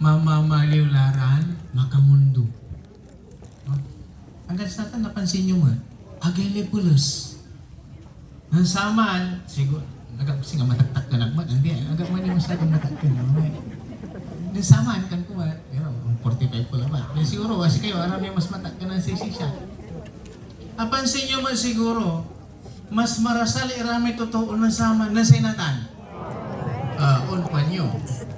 mamamaliw laran, makamundo. No? Hanggang sa natin, napansin nyo mo, Agelipolis. Nang saman, siguro, kasi nga mataktak ka nagmat, hindi, agad man yung masyadong mataktak na. Nang saman, kan ko, pero 45 ko lang ba? Pero siguro, kasi kayo, aram yung mas mataktak na siya. Napansin nyo man siguro, mas marasal irami totoo na saman na sinatan. Unpan nyo.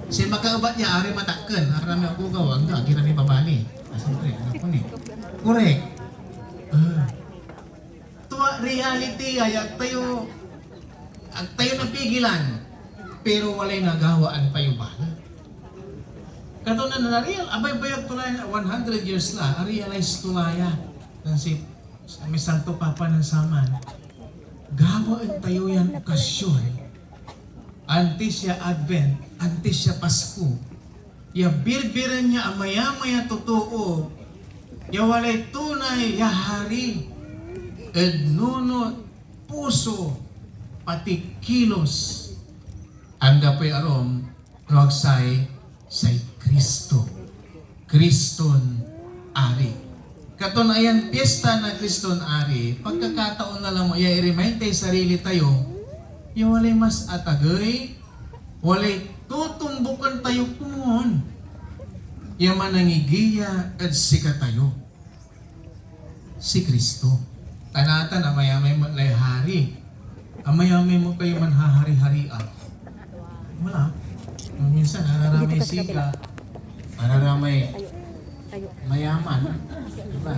Si makaubat niya, ari matakkan, arami ako gawang, gira ni babali. Siyempre, anak ko ni. Correct. Tuwa reality ay at tayo napigilan, pero walay nagawaan pa yung bala. Kato na real, abay bayag tulay 100 years la, realize tulaya. Si may Santo Papa ng Saman, gawaan tayo yan okasyon. Antes siya Advent, antes siya Pasko. Ya birbiran niya amaya-maya totoo. Ya walay tunay, ya hari. Ednuno, puso, pati kilos. Ang gapay arom, ragsay, say Kristo. Kriston Ari. Katon ayan, piyesta na Kriston Ari, pagkakataon na lang mo, i-remind tayo sarili tayo, yung walay mas atagay, walay tutumbukan tayo kumon. Yung manangigiya at sika tayo. Si Kristo. Tanatan, amayamay mo lay hari. Amayamay mo kayo man hahari-harian. Wala. Minsan, nararamay sika, nararamay mayaman. Diba?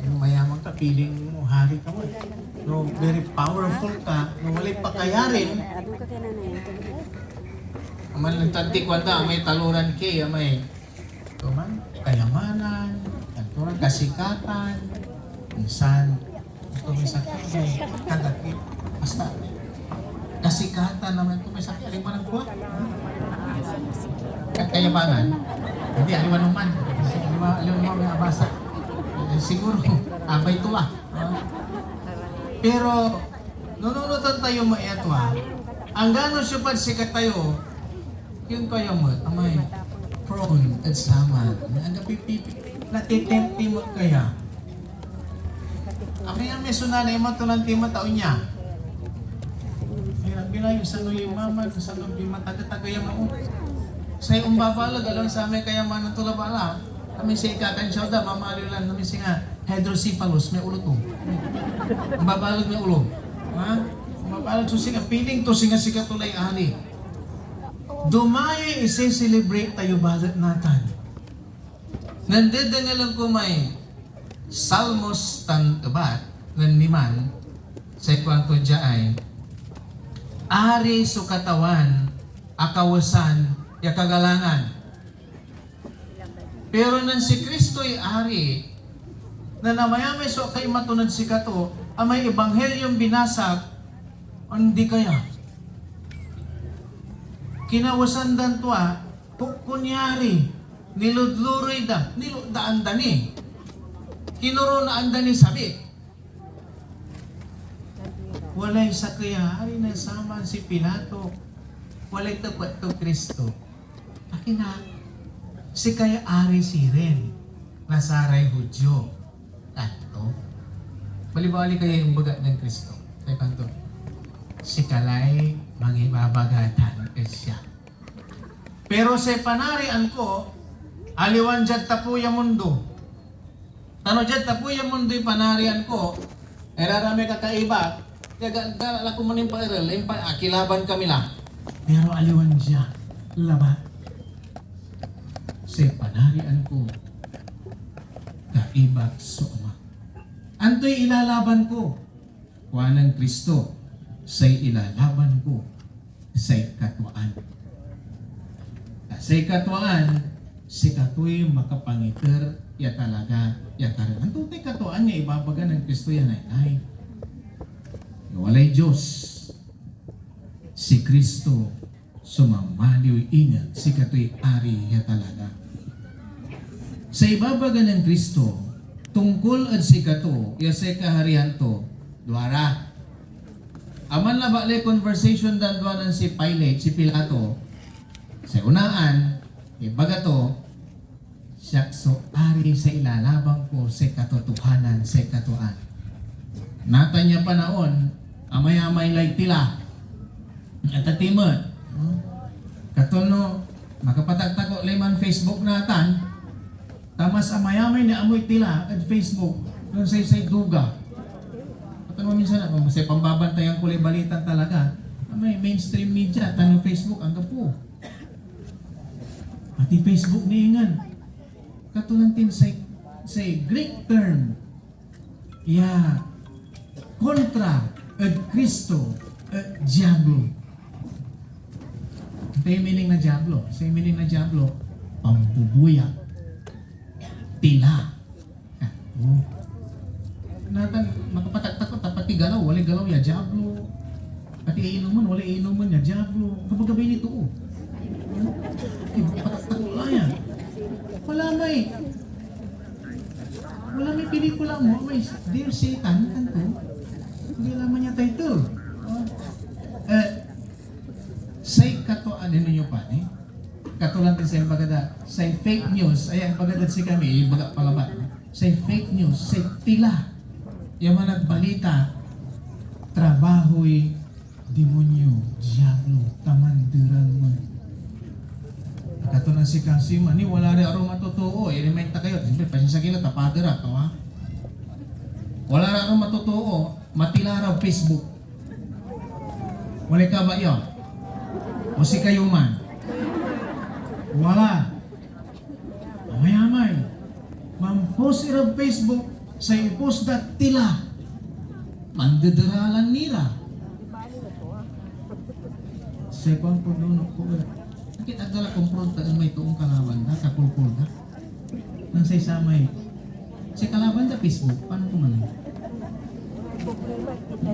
Yung mayaman ka, feeling mo, hari ka mo. No, very powerful ka, no, walay pakayarin. Aman lang tantik wanda, may taluran kay, may tuman, kayamanan, taluran, kasikatan, minsan, ito may sakit, kadakit, basta, kasikatan naman ito may sakit, aliman ang kuha. Kayamanan, hindi, aliman naman, aliman naman may abasa. Siguro, abay ito ah. Pero, nununutan tayo maiyatwa, ang gano'n siya pa sikat tayo, yung kayo mo, amay, prone at sama, ang napipipi, natitempi mo kaya. Amay ang may sunanay mo, tunanti mo taon niya. Hirap bila yung sanuli mama, sanuli matagataga mo. Sa iyong babalag, alam sa amin kaya man ang tulabala. Kami sa ikakansiyaw da, mamaliw lang namin siya hydrocephalus, may ulo to. Ang babalag may ulo. Ha? Ang babalag to siya, piling to siya tulay ani. Dumay isi-celebrate tayo balat natin. Nandiyan lang ko may Salmos tantabat ng liman sa kwanto dyan ari so katawan, akawasan, yakagalangan. Pero nang si Kristo'y ari, na namayamay so kay matunad si kato, ang may ebanghelyong binasag, hindi kaya. Kinawasan dan tuwa, kunyari, niludluroy da, niludaan da ni. Kinuro na anda ni sabi. Walay sa kaya, ay nasama si Pilato. Walay tapat to Kristo. Akin na, si kaya ari si Ren, nasaray Hudyo. Kanto. Balibali kaya yung baga ng Kristo. Kaya kanto. Si kalay, mangibabagatan siya. Pero sa panarian ko, aliwan dyan tapo yung mundo. Tano dyan tapo yung mundo yung panarian ko, erarami kakaiba, kaya ko maning pa-iral, kilaban kami lang. Pero aliwan dyan, labat. Sa panarian ko, kaiba suma. Anto'y ilalaban ko, kuha ng Kristo, sa'y ilalaban ko, sa'y katwaan. Sa'y katwaan, si kato'y makapangiter, ya talaga, ya karan. Ang tutay katuan niya, ibabaga ng Kristo yan ay. Walay Diyos, si Kristo, sumamaliw ingat, si kato'y ari, ya talaga. Sa ibabaga ng Kristo, tungkol at si kato, ya sa kaharian to, duara. Aman na bali conversation dan duwanan si Pilate, si Pilato, sa unaan, ibaga to, siya so ari sa ilalabang ko sa katotohanan sa katuan. Nata niya panahon, amay-amay like tila. At atimot, katono, makapatagtako liman Facebook natan, tamas amay-amay na amoy tila at Facebook, nung say duga. Katono minsan ako, kasi pambabantayan ko balitan talaga, may mainstream media, tanong Facebook, ang gapo. Pati Facebook niingan, katulantin sa Greek term, kontra at Kristo at Diablo. Ito yung meaning na Diablo. Sa meaning na Diablo, pampubuya, tila. Natan, makapatagtak ko, pati galaw, wala galaw ya, Diablo. Pati iinuman, wala iinuman ya, Diablo. Kapag-gabay nito, patagtak ko lang yan. Wala may pelikula mo, may Dear Satan, kanto. Hindi naman niya title. Say katoan ninyo pa, katulang din sa bagada, say fake news, ay ang bagada si kami, yung baga palabat. Say fake news, say tila. Yung mga nagbalita, trabaho'y demonyo, diablo, tamandiran mo. Katulang si Kasima, ni wala rin araw matotoo, i-remind ta kayo, siyempre, pasinsagila, tapadara, ha? Wala rin araw matotoo, matila raw Facebook. Wala ka ba yun? O si kayo man? Wala. Amay-amay. Mampost iraw Facebook, sa i-post na tila. Mandadaralan nila. Sekong pagdunok ko. Nakit agdala kumpronta ang may tuong kalaban na, kapulpul ka. Nang sa isamay. Si kalaban na Facebook, paano kumanay?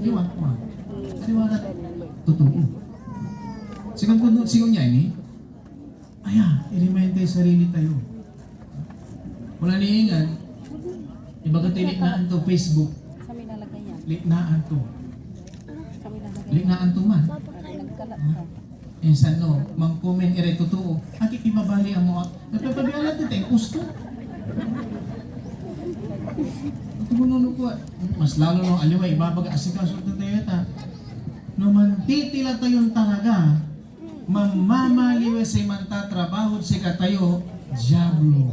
Diwa ko ma. Diwa na totoo. Sigang niya ini, i-remind tayo sarili tayo. Wala niingan, ibaga tayo liknaan to Facebook. Liknaan to. Liknaan to man. Insan no, mang-comment ire totoo. Akit ibabali ang mga, napapabialan ito tayo, gusto. Tumununo ko, mas lalo no, aliwa, ibabaga asikaso ito tayo ita. No mantitila tayong talaga, mamamaliwe sa imanta trabaho si katayo, Diablo.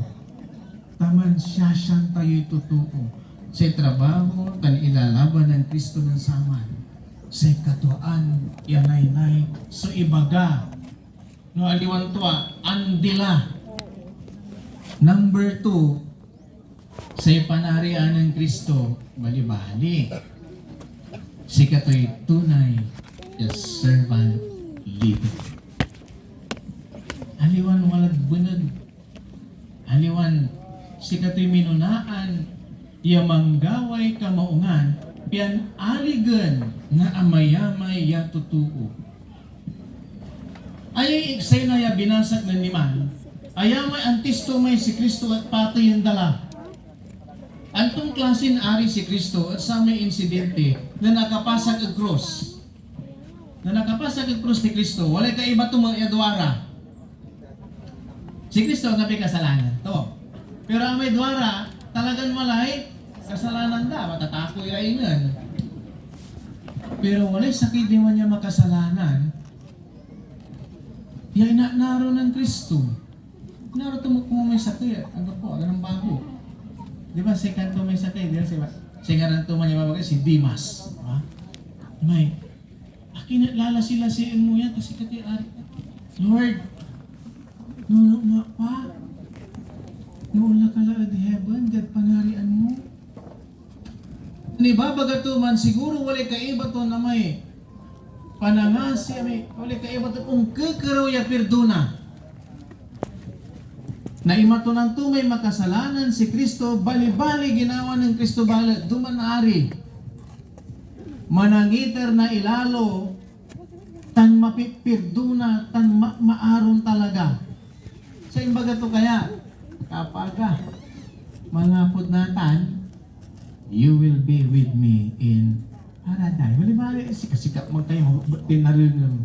Taman siya siyang tayo'y totoo. Sa trabaho, kan ilalaban ng Kristo ng saman. Sa katuan, yanay-nay, so ibaga. No, aliwan to andila. Number 2, sa ipanarian ng Kristo, bali-bali. Si kato'y tunay, servant leader. Aliwan walag bunod. Aliwan si kato'y minunaan, iya manggaway kamaungan, pian aligan nga amayamay ya tutuo. Ayay iksay na ya binasag ng liman, ayamay antisto may si Kristo at patay ang dala. Antong klasin ari si Kristo at sa may insidente na nakapasag ang cross. Na nakapasag ang cross ni Kristo, wala ka iba itong mga Edwara. Si Kristo ang nabi kasalanan. To. Pero ang may Edwara, talagang walay kasalanan da. Matatakoy raingan. Pero walay sakit di man niya makasalanan. Yan naro ng Kristo. Naro kung may sakit. Ano po, agad ng bago. Di ba, second to may sakit. Di ba, singaran to man niya mabagay, si Dimas. Diba? May, akinalala sila si mo yan kasi kati ari. Lord, nuno pa. Nuula ka lang at heaven, God panarian mo. Nibabaga to man, siguro wala kaiba to na may panangasi, may wala kaiba to kung kakaraw ya perdona. Na imato ng tumay makasalanan si Kristo, bali-bali ginawa ng Kristo balat, dumanari. Manangiter na ilalo, tan mapipirduna, tan maaron talaga. Sa imbaga to kaya, kapag malapod natan, you will be with me in paradise. Bali-bali, sikap magtayo, tinarin ng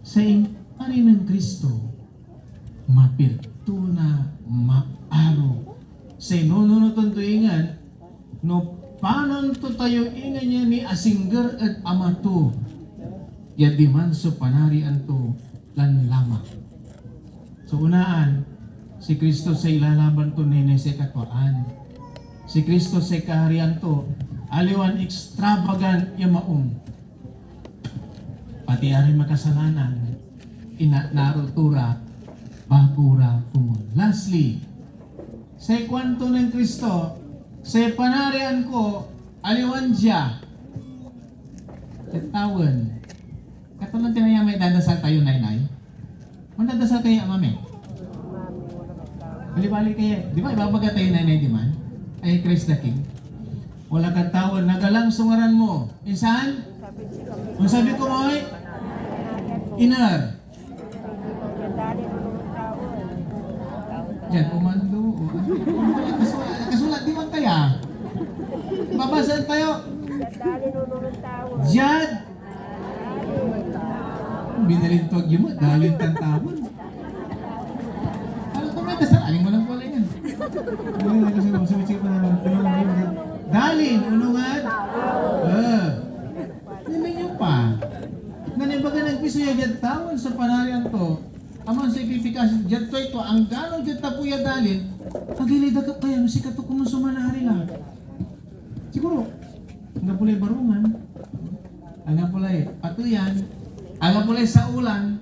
sa ari ng Kristo. mapirto na maaro. Say nununuton to ingan, no panon to tayo ingan niya ni asingger at amato. Yadiman so panarian to lan lama. So unaan, si Kristo sa ilalaban to nene sa katwaan. Si Kristo sa kaharian to, aliwan extravagant yamaong. Pati ari makasalanan, narutura, bagura kumon. Lastly, sa kwanto ng Kristo, sa panarian ko, aliwan siya. Katawan. Katulad tinaya may dadasal tayo, Nainay. Mandadasal kayo, Amame. Bali-bali kayo. Di ba, ibabaga tayo, Nainay, di man? Ay, Christ the King. Wala kang tawon, nagalang sungaran mo. Insan? Kung sabi ko mo ay, Inar. Diyan, umando. Kasulat, di man kaya? Babasaan tayo. Diyan. Binalintog yun mo, dalin kang tawon. Ano kung may dasal, aling mo lang pala yan. Dalin, unungan. Namin nyo pa. Nanibaga nagpiso yung jad tawon sa panarian to. Amang sa ipipikas, jad to ito, ang gano'ng jad tapuya dalin, kagilid agap kaya, musikat to kung sumanari lang. Siguro, nga pulay barungan, nga pulay patuyan, nga pulay sa ulan,